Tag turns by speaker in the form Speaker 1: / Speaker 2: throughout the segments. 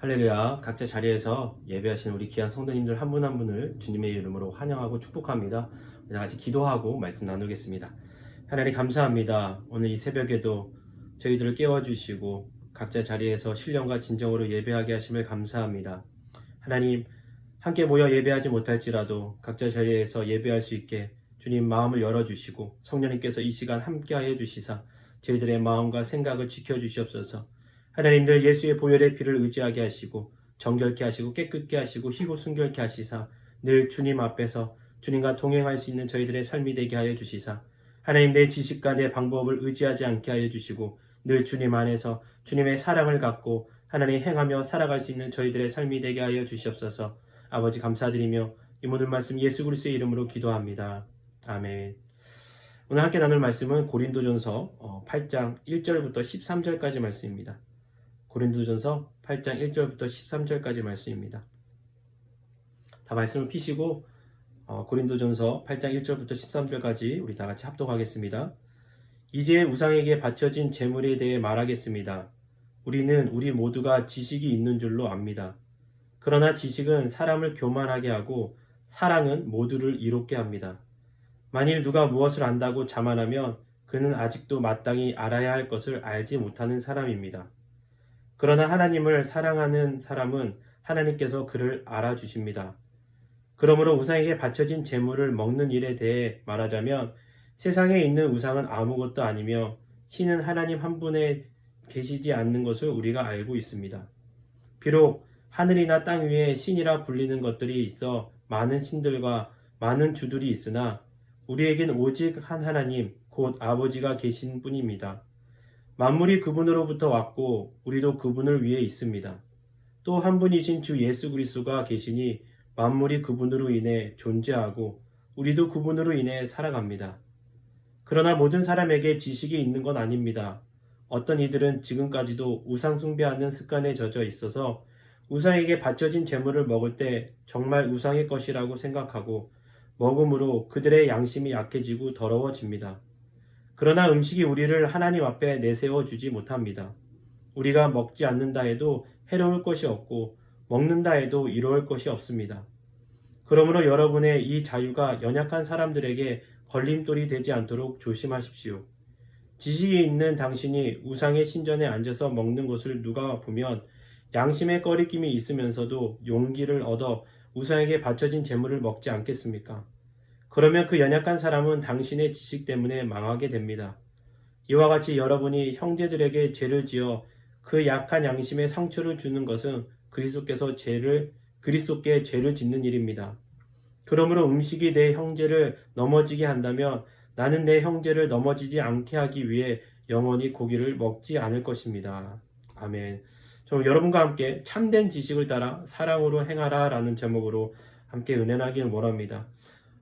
Speaker 1: 할렐루야. 각자 자리에서 예배하시는 우리 귀한 성도님들 한 분 한 분을 주님의 이름으로 환영하고 축복합니다. 다 같이 기도하고 말씀 나누겠습니다. 하나님 감사합니다. 오늘 이 새벽에도 저희들을 깨워주시고 각자 자리에서 신령과 진정으로 예배하게 하심을 감사합니다. 하나님 함께 모여 예배하지 못할지라도 각자 자리에서 예배할 수 있게 주님 마음을 열어주시고 성령님께서 이 시간 함께하여 주시사 저희들의 마음과 생각을 지켜주시옵소서. 하나님들 예수의 보혈의 피를 의지하게 하시고 정결케 하시고 깨끗게 하시고 희고 순결케 하시사 늘 주님 앞에서 주님과 동행할 수 있는 저희들의 삶이 되게 하여 주시사 하나님 내 지식과 내 방법을 의지하지 않게 하여 주시고 늘 주님 안에서 주님의 사랑을 갖고 하나님 행하며 살아갈 수 있는 저희들의 삶이 되게 하여 주시옵소서. 아버지 감사드리며 이 모든 말씀 예수 그리스도의 이름으로 기도합니다. 아멘. 오늘 함께 나눌 말씀은 고린도전서 8장 1절부터 13절까지 말씀입니다. 고린도전서 8장 1절부터 13절까지 말씀입니다. 다 말씀을 피시고 고린도전서 8장 1절부터 13절까지 우리 다 같이 합독하겠습니다. 이제 우상에게 바쳐진 제물에 대해 말하겠습니다. 우리는 우리 모두가 지식이 있는 줄로 압니다. 그러나 지식은 사람을 교만하게 하고 사랑은 모두를 이롭게 합니다. 만일 누가 무엇을 안다고 자만하면 그는 아직도 마땅히 알아야 할 것을 알지 못하는 사람입니다. 그러나 하나님을 사랑하는 사람은 하나님께서 그를 알아주십니다. 그러므로 우상에게 바쳐진 제물을 먹는 일에 대해 말하자면 세상에 있는 우상은 아무것도 아니며 신은 하나님 한 분에 계시지 않는 것을 우리가 알고 있습니다. 비록 하늘이나 땅 위에 신이라 불리는 것들이 있어 많은 신들과 많은 주들이 있으나 우리에겐 오직 한 하나님 곧 아버지가 계신 뿐입니다. 만물이 그분으로부터 왔고 우리도 그분을 위해 있습니다. 또 한 분이신 주 예수 그리스도가 계시니 만물이 그분으로 인해 존재하고 우리도 그분으로 인해 살아갑니다. 그러나 모든 사람에게 지식이 있는 건 아닙니다. 어떤 이들은 지금까지도 우상 숭배하는 습관에 젖어 있어서 우상에게 바쳐진 제물을 먹을 때 정말 우상의 것이라고 생각하고 먹음으로 그들의 양심이 약해지고 더러워집니다. 그러나 음식이 우리를 하나님 앞에 내세워 주지 못합니다. 우리가 먹지 않는다 해도 해로울 것이 없고 먹는다 해도 이로울 것이 없습니다. 그러므로 여러분의 이 자유가 연약한 사람들에게 걸림돌이 되지 않도록 조심하십시오. 지식이 있는 당신이 우상의 신전에 앉아서 먹는 것을 누가 보면 양심의 꺼리낌이 있으면서도 용기를 얻어 우상에게 바쳐진 제물을 먹지 않겠습니까? 그러면 그 연약한 사람은 당신의 지식 때문에 망하게 됩니다. 이와 같이 여러분이 형제들에게 죄를 지어 그 약한 양심에 상처를 주는 것은 그리스도께 죄를 짓는 일입니다. 그러므로 음식이 내 형제를 넘어지게 한다면 나는 내 형제를 넘어지지 않게 하기 위해 영원히 고기를 먹지 않을 것입니다. 아멘. 저 여러분과 함께 참된 지식을 따라 사랑으로 행하라 라는 제목으로 함께 은혜하기를 원합니다.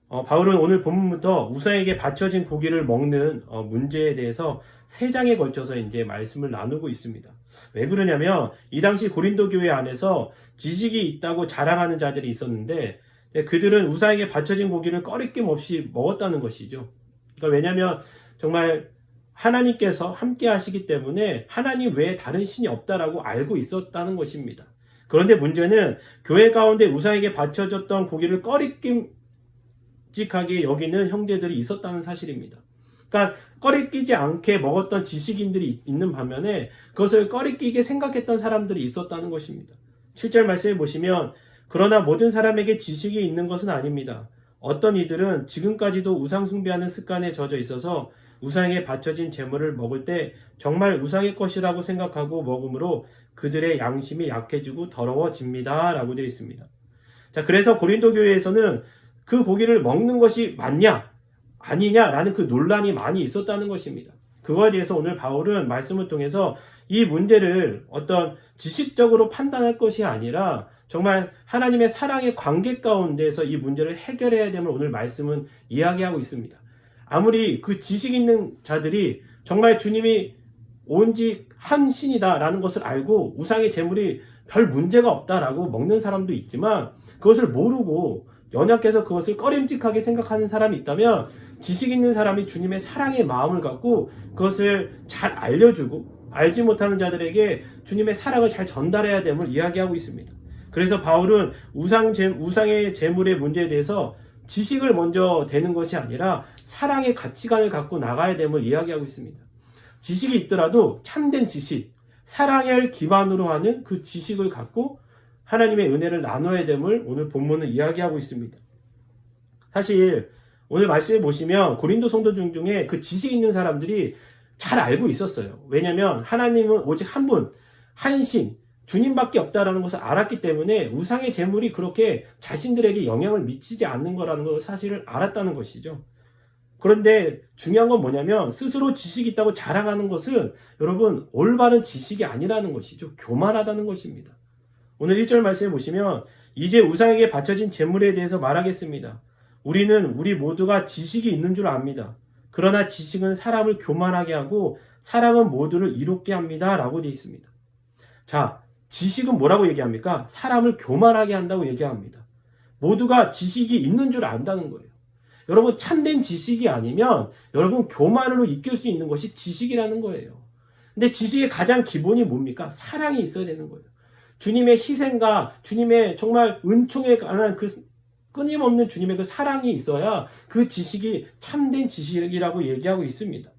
Speaker 1: 바울은 오늘 본문부터 우상에게 바쳐진 고기를 먹는 문제에 대해서 3장에 걸쳐서 이제 말씀을 나누고 있습니다. 왜 그러냐면 이 당시 고린도 교회 안에서 지식이 있다고 자랑하는 자들이 있었는데 그들은 우상에게 바쳐진 고기를 꺼리낌 없이 먹었다는 것이죠. 그러니까 왜냐하면 정말 하나님께서 함께 하시기 때문에 하나님 외에 다른 신이 없다라고 알고 있었다는 것입니다. 그런데 문제는 교회 가운데 우상에게 바쳐졌던 고기를 꺼리낌직하게 여기는 형제들이 있었다는 사실입니다. 그러니까 꺼리끼지 않게 먹었던 지식인들이 있는 반면에 그것을 꺼리끼게 생각했던 사람들이 있었다는 것입니다. 7절 말씀해 보시면 그러나 모든 사람에게 지식이 있는 것은 아닙니다. 어떤 이들은 지금까지도 우상 숭배하는 습관에 젖어 있어서 우상에 바쳐진 제물을 먹을 때 정말 우상의 것이라고 생각하고 먹음으로 그들의 양심이 약해지고 더러워집니다. 라고 되어 있습니다. 자, 그래서 고린도 교회에서는 그 고기를 먹는 것이 맞냐 아니냐라는 그 논란이 많이 있었다는 것입니다. 그거에 대해서 오늘 바울은 말씀을 통해서 이 문제를 어떤 지식적으로 판단할 것이 아니라 정말 하나님의 사랑의 관계 가운데서 이 문제를 해결해야 됨을 오늘 말씀은 이야기하고 있습니다. 아무리 그 지식 있는 자들이 정말 주님이 온직 한 신이다라는 것을 알고 우상의 제물이 별 문제가 없다라고 먹는 사람도 있지만 그것을 모르고 연약해서 그것을 꺼림직하게 생각하는 사람이 있다면 지식 있는 사람이 주님의 사랑의 마음을 갖고 그것을 잘 알려주고 알지 못하는 자들에게 주님의 사랑을 잘 전달해야 됨을 이야기하고 있습니다. 그래서 바울은 우상의 재물의 문제에 대해서 지식을 먼저 되는 것이 아니라 사랑의 가치관을 갖고 나가야 됨을 이야기하고 있습니다. 지식이 있더라도 참된 지식, 사랑을 기반으로 하는 그 지식을 갖고 하나님의 은혜를 나눠야 됨을 오늘 본문은 이야기하고 있습니다. 사실 오늘 말씀에 보시면 고린도 성도들 중에 그 지식 있는 사람들이 잘 알고 있었어요. 왜냐하면 하나님은 오직 한 분, 한 신, 주님밖에 없다라는 것을 알았기 때문에 우상의 재물이 그렇게 자신들에게 영향을 미치지 않는 거라는 걸 사실을 알았다는 것이죠. 그런데 중요한 건 뭐냐면 스스로 지식이 있다고 자랑하는 것은 여러분 올바른 지식이 아니라는 것이죠. 교만하다는 것입니다. 오늘 1절 말씀에 보시면 이제 우상에게 바쳐진 재물에 대해서 말하겠습니다. 우리는 우리 모두가 지식이 있는 줄 압니다. 그러나 지식은 사람을 교만하게 하고 사랑은 모두를 이롭게 합니다. 라고 되어 있습니다. 자, 지식은 뭐라고 얘기합니까? 사람을 교만하게 한다고 얘기합니다. 모두가 지식이 있는 줄 안다는 거예요. 여러분 참된 지식이 아니면 여러분 교만으로 이끌 수 있는 것이 지식이라는 거예요. 근데 지식의 가장 기본이 뭡니까? 사랑이 있어야 되는 거예요. 주님의 희생과 주님의 정말 은총에 관한 그 끊임없는 주님의 그 사랑이 있어야 그 지식이 참된 지식이라고 얘기하고 있습니다.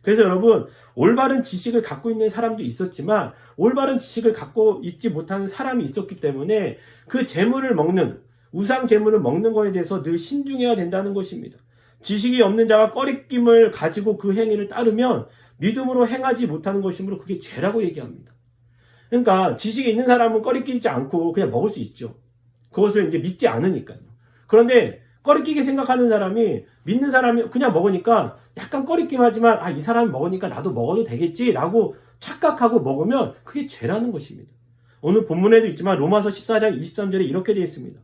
Speaker 1: 그래서 여러분 올바른 지식을 갖고 있는 사람도 있었지만 올바른 지식을 갖고 있지 못하는 사람이 있었기 때문에 그 재물을 먹는 우상 재물을 먹는 것에 대해서 늘 신중해야 된다는 것입니다. 지식이 없는 자가 꺼리낌을 가지고 그 행위를 따르면 믿음으로 행하지 못하는 것이므로 그게 죄라고 얘기합니다. 그러니까 지식이 있는 사람은 꺼리끼지 않고 그냥 먹을 수 있죠. 그것을 이제 믿지 않으니까요. 그런데 꺼리끼게 생각하는 사람이 믿는 사람이 그냥 먹으니까 약간 꺼리낌하지만 이 사람이 먹으니까 나도 먹어도 되겠지라고 착각하고 먹으면 그게 죄라는 것입니다. 오늘 본문에도 있지만 로마서 14장 23절에 이렇게 되어 있습니다.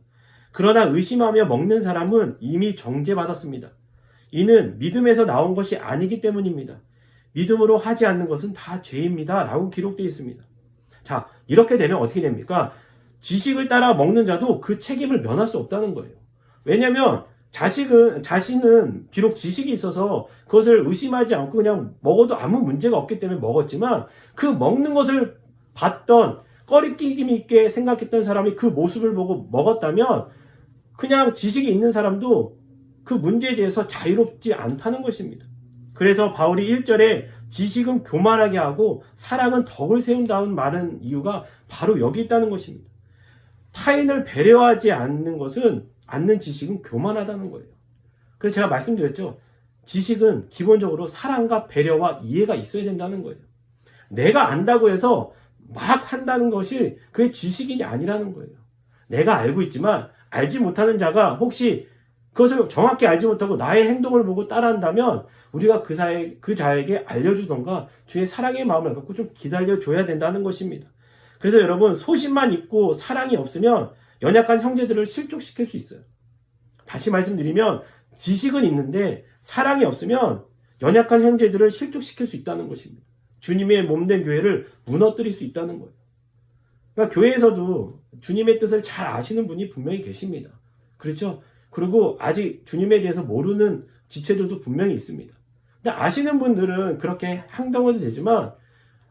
Speaker 1: 그러나 의심하며 먹는 사람은 이미 정죄받았습니다. 이는 믿음에서 나온 것이 아니기 때문입니다. 믿음으로 하지 않는 것은 다 죄입니다. 라고 기록되어 있습니다. 자, 이렇게 되면 어떻게 됩니까? 지식을 따라 먹는 자도 그 책임을 면할 수 없다는 거예요. 왜냐하면 자신은 비록 지식이 있어서 그것을 의심하지 않고 그냥 먹어도 아무 문제가 없기 때문에 먹었지만 그 먹는 것을 봤던 꺼리낌 있게 생각했던 사람이 그 모습을 보고 먹었다면 그냥 지식이 있는 사람도 그 문제에 대해서 자유롭지 않다는 것입니다. 그래서 바울이 1절에 지식은 교만하게 하고 사랑은 덕을 세운다는 말은 이유가 바로 여기 있다는 것입니다. 타인을 배려하지 않는 지식은 교만하다는 거예요. 그래서 제가 말씀드렸죠. 지식은 기본적으로 사랑과 배려와 이해가 있어야 된다는 거예요. 내가 안다고 해서 막 한다는 것이 그게 지식이 아니라는 거예요. 내가 알고 있지만 알지 못하는 자가 혹시 그것을 정확히 알지 못하고 나의 행동을 보고 따라한다면 우리가 그 자에게 알려주던가 주의 사랑의 마음을 갖고 좀 기다려줘야 된다는 것입니다. 그래서 여러분 소신만 있고 사랑이 없으면 연약한 형제들을 실족시킬 수 있어요. 다시 말씀드리면 지식은 있는데 사랑이 없으면 연약한 형제들을 실족시킬 수 있다는 것입니다. 주님의 몸된 교회를 무너뜨릴 수 있다는 거예요. 그러니까 교회에서도 주님의 뜻을 잘 아시는 분이 분명히 계십니다. 그렇죠? 그리고 아직 주님에 대해서 모르는 지체들도 분명히 있습니다. 근데 아시는 분들은 그렇게 행동해도 되지만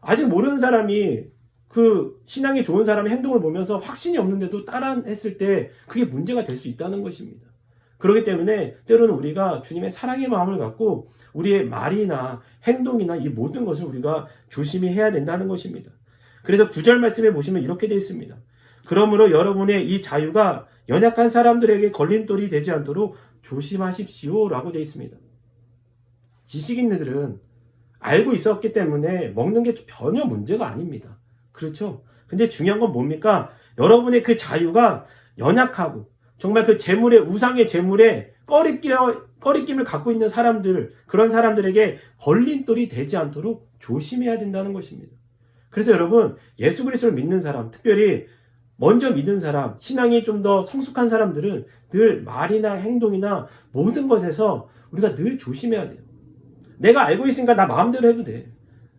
Speaker 1: 아직 모르는 사람이 그 신앙이 좋은 사람의 행동을 보면서 확신이 없는데도 따라했을 때 그게 문제가 될 수 있다는 것입니다. 그렇기 때문에 때로는 우리가 주님의 사랑의 마음을 갖고 우리의 말이나 행동이나 이 모든 것을 우리가 조심히 해야 된다는 것입니다. 그래서 9절 말씀에 보시면 이렇게 되어 있습니다. 그러므로 여러분의 이 자유가 연약한 사람들에게 걸림돌이 되지 않도록 조심하십시오 라고 되어 있습니다. 지식인들은 알고 있었기 때문에 먹는 게 전혀 문제가 아닙니다. 그렇죠? 근데 중요한 건 뭡니까? 여러분의 그 자유가 연약하고 정말 그 우상의 재물에 꺼리낌을 갖고 있는 사람들, 그런 사람들에게 걸림돌이 되지 않도록 조심해야 된다는 것입니다. 그래서 여러분, 예수 그리스도를 믿는 사람, 특별히 먼저 믿은 사람, 신앙이 좀 더 성숙한 사람들은 늘 말이나 행동이나 모든 것에서 우리가 늘 조심해야 돼요. 내가 알고 있으니까 나 마음대로 해도 돼.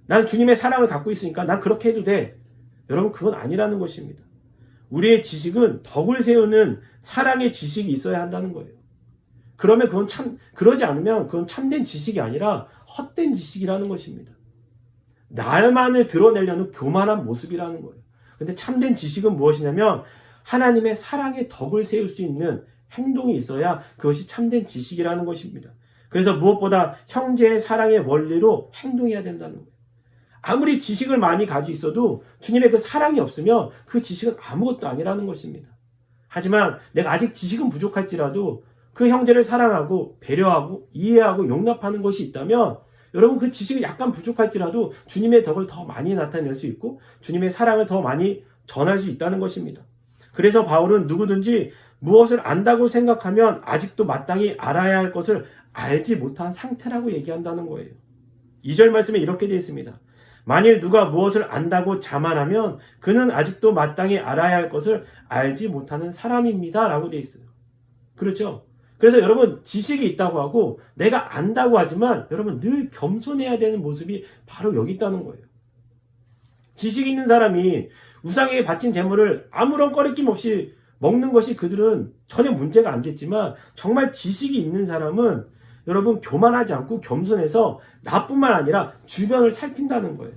Speaker 1: 난 주님의 사랑을 갖고 있으니까 난 그렇게 해도 돼. 여러분, 그건 아니라는 것입니다. 우리의 지식은 덕을 세우는 사랑의 지식이 있어야 한다는 거예요. 그러면 그러지 않으면 그건 참된 지식이 아니라 헛된 지식이라는 것입니다. 나만을 드러내려는 교만한 모습이라는 거예요. 근데 참된 지식은 무엇이냐면 하나님의 사랑의 덕을 세울 수 있는 행동이 있어야 그것이 참된 지식이라는 것입니다. 그래서 무엇보다 형제의 사랑의 원리로 행동해야 된다는 거예요. 아무리 지식을 많이 가지고 있어도 주님의 그 사랑이 없으면 그 지식은 아무것도 아니라는 것입니다. 하지만 내가 아직 지식은 부족할지라도 그 형제를 사랑하고 배려하고 이해하고 용납하는 것이 있다면 여러분 그 지식이 약간 부족할지라도 주님의 덕을 더 많이 나타낼 수 있고 주님의 사랑을 더 많이 전할 수 있다는 것입니다. 그래서 바울은 누구든지 무엇을 안다고 생각하면 아직도 마땅히 알아야 할 것을 알지 못한 상태라고 얘기한다는 거예요. 2절 말씀에 이렇게 되어 있습니다. 만일 누가 무엇을 안다고 자만하면 그는 아직도 마땅히 알아야 할 것을 알지 못하는 사람입니다. 라고 되어 있어요. 그렇죠? 그래서 여러분 지식이 있다고 하고 내가 안다고 하지만 여러분 늘 겸손해야 되는 모습이 바로 여기 있다는 거예요. 지식이 있는 사람이 우상에게 바친 재물을 아무런 꺼리낌 없이 먹는 것이 그들은 전혀 문제가 안 됐지만 정말 지식이 있는 사람은 여러분 교만하지 않고 겸손해서 나뿐만 아니라 주변을 살핀다는 거예요.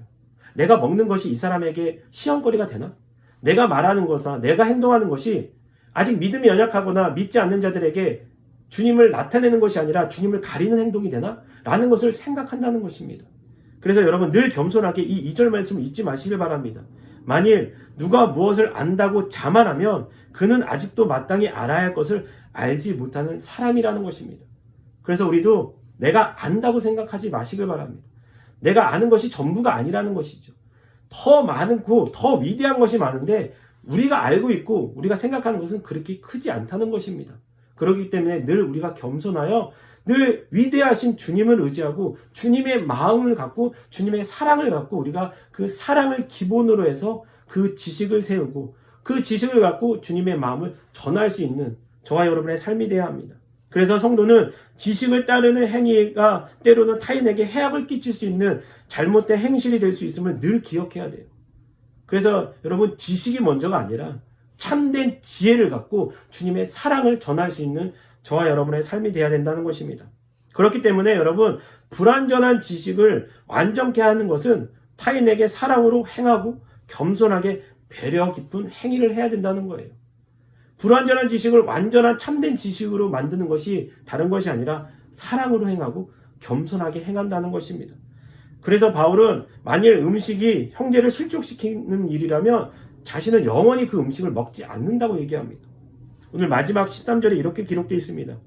Speaker 1: 내가 먹는 것이 이 사람에게 시험거리가 되나? 내가 말하는 것이나 내가 행동하는 것이 아직 믿음이 연약하거나 믿지 않는 자들에게 주님을 나타내는 것이 아니라 주님을 가리는 행동이 되나? 라는 것을 생각한다는 것입니다. 그래서 여러분 늘 겸손하게 이 2절 말씀을 잊지 마시길 바랍니다. 만일 누가 무엇을 안다고 자만하면 그는 아직도 마땅히 알아야 할 것을 알지 못하는 사람이라는 것입니다. 그래서 우리도 내가 안다고 생각하지 마시길 바랍니다. 내가 아는 것이 전부가 아니라는 것이죠. 더 많고 더 위대한 것이 많은데 우리가 알고 있고 우리가 생각하는 것은 그렇게 크지 않다는 것입니다. 그렇기 때문에 늘 우리가 겸손하여 늘 위대하신 주님을 의지하고 주님의 마음을 갖고 주님의 사랑을 갖고 우리가 그 사랑을 기본으로 해서 그 지식을 세우고 그 지식을 갖고 주님의 마음을 전할 수 있는 저와 여러분의 삶이 되어야 합니다. 그래서 성도는 지식을 따르는 행위가 때로는 타인에게 해악을 끼칠 수 있는 잘못된 행실이 될 수 있음을 늘 기억해야 돼요. 그래서 여러분 지식이 먼저가 아니라 참된 지혜를 갖고 주님의 사랑을 전할 수 있는 저와 여러분의 삶이 되어야 된다는 것입니다. 그렇기 때문에 여러분 불완전한 지식을 완전케 하는 것은 타인에게 사랑으로 행하고 겸손하게 배려 깊은 행위를 해야 된다는 거예요. 불완전한 지식을 완전한 참된 지식으로 만드는 것이 다른 것이 아니라 사랑으로 행하고 겸손하게 행한다는 것입니다. 그래서 바울은 만일 음식이 형제를 실족시키는 일이라면 자신은 영원히 그 음식을 먹지 않는다고 얘기합니다. 오늘 마지막 13절에 이렇게 기록되어 있습니다.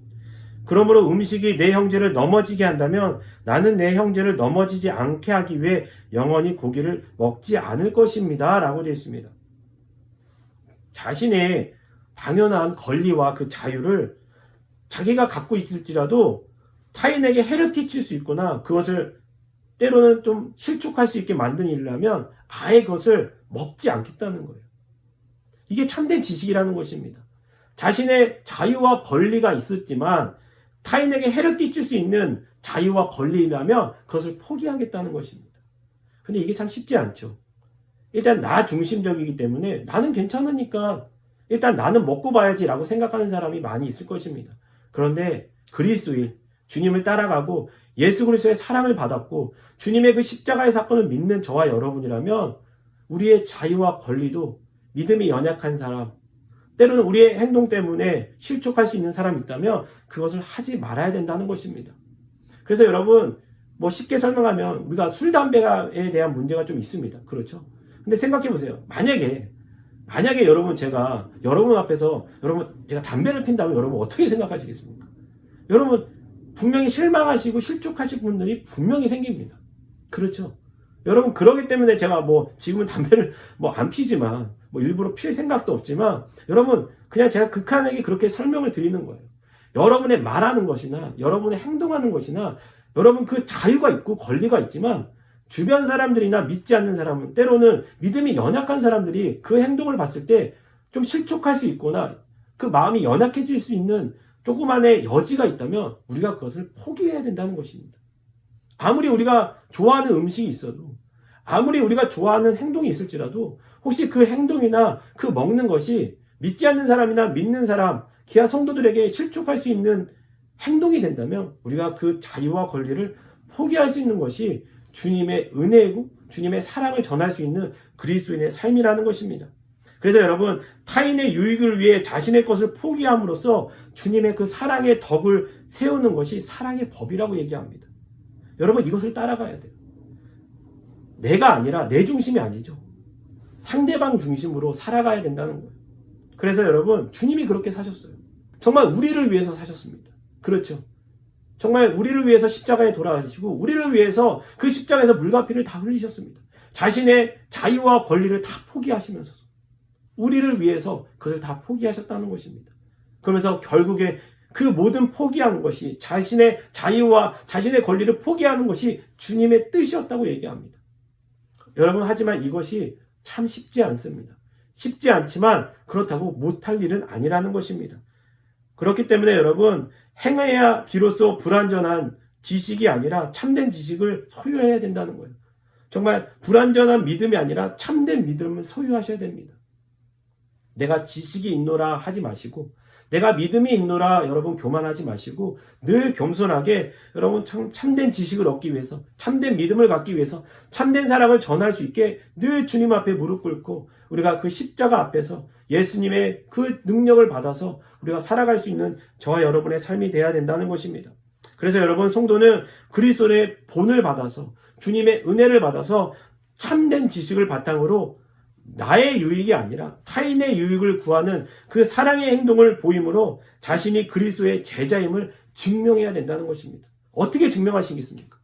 Speaker 1: 그러므로 음식이 내 형제를 넘어지게 한다면 나는 내 형제를 넘어지지 않게 하기 위해 영원히 고기를 먹지 않을 것입니다. 라고 되어 있습니다. 자신의 당연한 권리와 그 자유를 자기가 갖고 있을지라도 타인에게 해를 끼칠 수 있거나 그것을 때로는 좀 실족할 수 있게 만든 일이라면 아예 그것을 먹지 않겠다는 거예요. 이게 참된 지식이라는 것입니다. 자신의 자유와 권리가 있었지만 타인에게 해를 끼칠 수 있는 자유와 권리라면 그것을 포기하겠다는 것입니다. 근데 이게 참 쉽지 않죠. 일단 나 중심적이기 때문에 나는 괜찮으니까 일단 나는 먹고 봐야지 라고 생각하는 사람이 많이 있을 것입니다. 그런데 그리스도인 주님을 따라가고 예수 그리스도의 사랑을 받았고 주님의 그 십자가의 사건을 믿는 저와 여러분이라면 우리의 자유와 권리도 믿음이 연약한 사람, 때로는 우리의 행동 때문에 실족할 수 있는 사람이 있다면 그것을 하지 말아야 된다는 것입니다. 그래서 여러분 쉽게 설명하면 우리가 술, 담배에 대한 문제가 좀 있습니다. 그렇죠? 근데 생각해 보세요. 만약에 여러분 제가 여러분 앞에서 제가 담배를 핀다면 여러분 어떻게 생각하시겠습니까? 여러분 분명히 실망하시고 실족하실 분들이 분명히 생깁니다. 그렇죠? 여러분 그러기 때문에 제가 지금은 담배를 안 피지만 일부러 필 생각도 없지만 여러분 그냥 제가 극한에게 그렇게 설명을 드리는 거예요. 여러분의 말하는 것이나 여러분의 행동하는 것이나 여러분 그 자유가 있고 권리가 있지만 주변 사람들이나 믿지 않는 사람은 때로는 믿음이 연약한 사람들이 그 행동을 봤을 때 좀 실족할 수 있거나 그 마음이 연약해질 수 있는 조그만의 여지가 있다면 우리가 그것을 포기해야 된다는 것입니다. 아무리 우리가 좋아하는 음식이 있어도 아무리 우리가 좋아하는 행동이 있을지라도 혹시 그 행동이나 그 먹는 것이 믿지 않는 사람이나 믿는 사람, 기아 성도들에게 실족할 수 있는 행동이 된다면 우리가 그 자유와 권리를 포기할 수 있는 것이 주님의 은혜고 주님의 사랑을 전할 수 있는 그리스도인의 삶이라는 것입니다. 그래서 여러분, 타인의 유익을 위해 자신의 것을 포기함으로써 주님의 그 사랑의 덕을 세우는 것이 사랑의 법이라고 얘기합니다. 여러분, 이것을 따라가야 돼요. 내가 아니라 내 중심이 아니죠. 상대방 중심으로 살아가야 된다는 거예요. 그래서 여러분, 주님이 그렇게 사셨어요. 정말 우리를 위해서 사셨습니다. 그렇죠. 정말 우리를 위해서 십자가에 돌아가시고 우리를 위해서 그 십자가에서 물과 피를 다 흘리셨습니다. 자신의 자유와 권리를 다 포기하시면서 우리를 위해서 그것을 다 포기하셨다는 것입니다. 그러면서 결국에 그 모든 포기한 것이 자신의 자유와 자신의 권리를 포기하는 것이 주님의 뜻이었다고 얘기합니다. 여러분, 하지만 이것이 참 쉽지 않습니다. 쉽지 않지만 그렇다고 못할 일은 아니라는 것입니다. 그렇기 때문에 여러분, 행해야 비로소 불완전한 지식이 아니라 참된 지식을 소유해야 된다는 거예요. 정말 불완전한 믿음이 아니라 참된 믿음을 소유하셔야 됩니다. 내가 지식이 있노라 하지 마시고, 내가 믿음이 있노라 여러분 교만하지 마시고, 늘 겸손하게 여러분 참된 지식을 얻기 위해서, 참된 믿음을 갖기 위해서, 참된 사랑을 전할 수 있게 늘 주님 앞에 무릎 꿇고 우리가 그 십자가 앞에서 예수님의 그 능력을 받아서 우리가 살아갈 수 있는 저와 여러분의 삶이 되어야 된다는 것입니다. 그래서 여러분, 성도는 그리스도의 본을 받아서 주님의 은혜를 받아서 참된 지식을 바탕으로 나의 유익이 아니라 타인의 유익을 구하는 그 사랑의 행동을 보임으로 자신이 그리스도의 제자임을 증명해야 된다는 것입니다. 어떻게 증명하시겠습니까?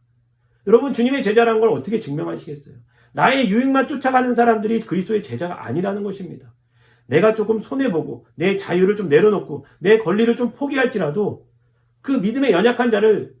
Speaker 1: 여러분, 주님의 제자라는 걸 어떻게 증명하시겠어요? 나의 유익만 쫓아가는 사람들이 그리스도의 제자가 아니라는 것입니다. 내가 조금 손해보고 내 자유를 좀 내려놓고 내 권리를 좀 포기할지라도 그 믿음의 연약한 자를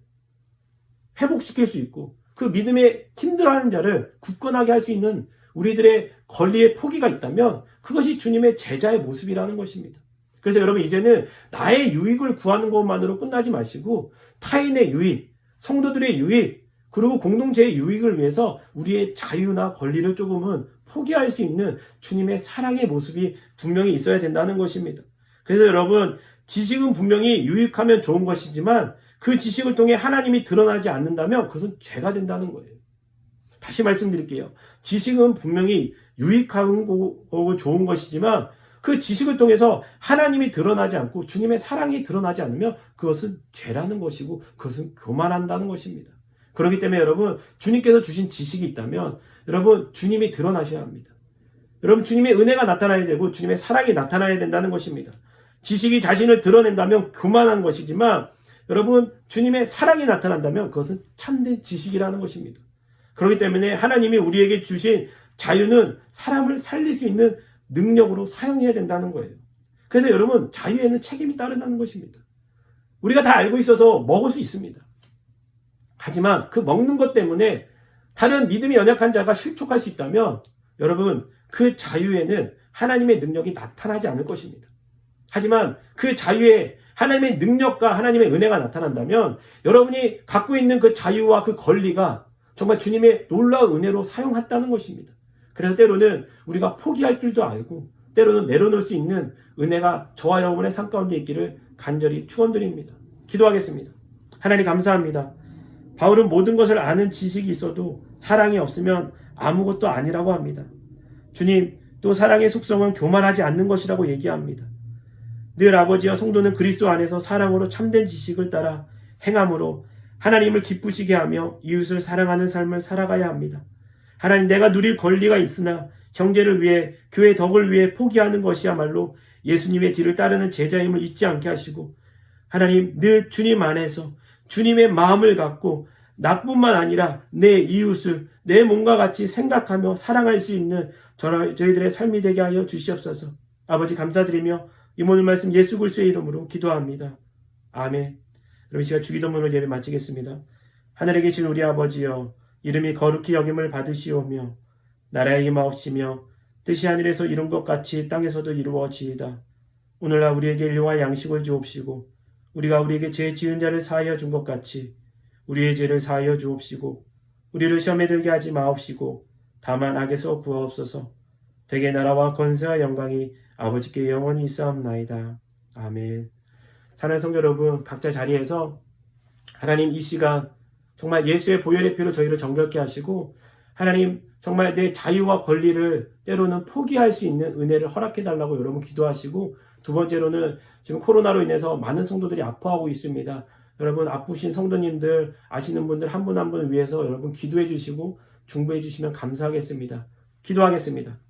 Speaker 1: 회복시킬 수 있고 그 믿음에 힘들어하는 자를 굳건하게 할 수 있는 우리들의 권리의 포기가 있다면 그것이 주님의 제자의 모습이라는 것입니다. 그래서 여러분, 이제는 나의 유익을 구하는 것만으로 끝나지 마시고 타인의 유익, 성도들의 유익, 그리고 공동체의 유익을 위해서 우리의 자유나 권리를 조금은 포기할 수 있는 주님의 사랑의 모습이 분명히 있어야 된다는 것입니다. 그래서 여러분, 지식은 분명히 유익하면 좋은 것이지만 그 지식을 통해 하나님이 드러나지 않는다면 그것은 죄가 된다는 거예요. 다시 말씀드릴게요. 지식은 분명히 유익하고 좋은 것이지만 그 지식을 통해서 하나님이 드러나지 않고 주님의 사랑이 드러나지 않으면 그것은 죄라는 것이고 그것은 교만한다는 것입니다. 그렇기 때문에 여러분, 주님께서 주신 지식이 있다면 여러분, 주님이 드러나셔야 합니다. 여러분, 주님의 은혜가 나타나야 되고 주님의 사랑이 나타나야 된다는 것입니다. 지식이 자신을 드러낸다면 교만한 것이지만 여러분, 주님의 사랑이 나타난다면 그것은 참된 지식이라는 것입니다. 그렇기 때문에 하나님이 우리에게 주신 자유는 사람을 살릴 수 있는 능력으로 사용해야 된다는 거예요. 그래서 여러분, 자유에는 책임이 따른다는 것입니다. 우리가 다 알고 있어서 먹을 수 있습니다. 하지만 그 먹는 것 때문에 다른 믿음이 연약한 자가 실족할 수 있다면 여러분, 그 자유에는 하나님의 능력이 나타나지 않을 것입니다. 하지만 그 자유에 하나님의 능력과 하나님의 은혜가 나타난다면 여러분이 갖고 있는 그 자유와 그 권리가 정말 주님의 놀라운 은혜로 사용했다는 것입니다. 그래서 때로는 우리가 포기할 줄도 알고 때로는 내려놓을 수 있는 은혜가 저와 여러분의 삶 가운데 있기를 간절히 축원드립니다. 기도하겠습니다. 하나님, 감사합니다. 바울은 모든 것을 아는 지식이 있어도 사랑이 없으면 아무것도 아니라고 합니다. 주님, 또 사랑의 속성은 교만하지 않는 것이라고 얘기합니다. 늘 아버지와 성도는 그리스도 안에서 사랑으로 참된 지식을 따라 행함으로 하나님을 기쁘시게 하며 이웃을 사랑하는 삶을 살아가야 합니다. 하나님, 내가 누릴 권리가 있으나 형제를 위해, 교회 덕을 위해 포기하는 것이야말로 예수님의 뒤를 따르는 제자임을 잊지 않게 하시고 하나님, 늘 주님 안에서 주님의 마음을 갖고 나뿐만 아니라 내 이웃을 내 몸과 같이 생각하며 사랑할 수 있는 저희들의 삶이 되게 하여 주시옵소서. 아버지, 감사드리며 이 모든 말씀 예수 그리스도의 이름으로 기도합니다. 아멘. 그럼 이 시간 주기도문을 예배 마치겠습니다. 하늘에 계신 우리 아버지여, 이름이 거룩히 여김을 받으시오며 나라의 임하옵시며 뜻이 하늘에서 이룬 것 같이 땅에서도 이루어지이다. 오늘날 우리에게 일용할 양식을 주옵시고 우리가 우리에게 죄 지은 자를 사하여 준 것 같이 우리의 죄를 사하여 주옵시고 우리를 시험에 들게 하지 마옵시고 다만 악에서 구하옵소서. 대개 나라와 권세와 영광이 아버지께 영원히 있사옵나이다. 아멘. 사랑하는 성도 여러분, 각자 자리에서 하나님, 이 시간 정말 예수의 보혈의 피로 저희를 정결케 하시고 하나님 정말 내 자유와 권리를 때로는 포기할 수 있는 은혜를 허락해 달라고 여러분 기도하시고 두 번째로는 지금 코로나로 인해서 많은 성도들이 아파하고 있습니다. 여러분 아프신 성도님들 아시는 분들 한 분 한 분을 위해서 여러분 기도해 주시고 중보해 주시면 감사하겠습니다. 기도하겠습니다.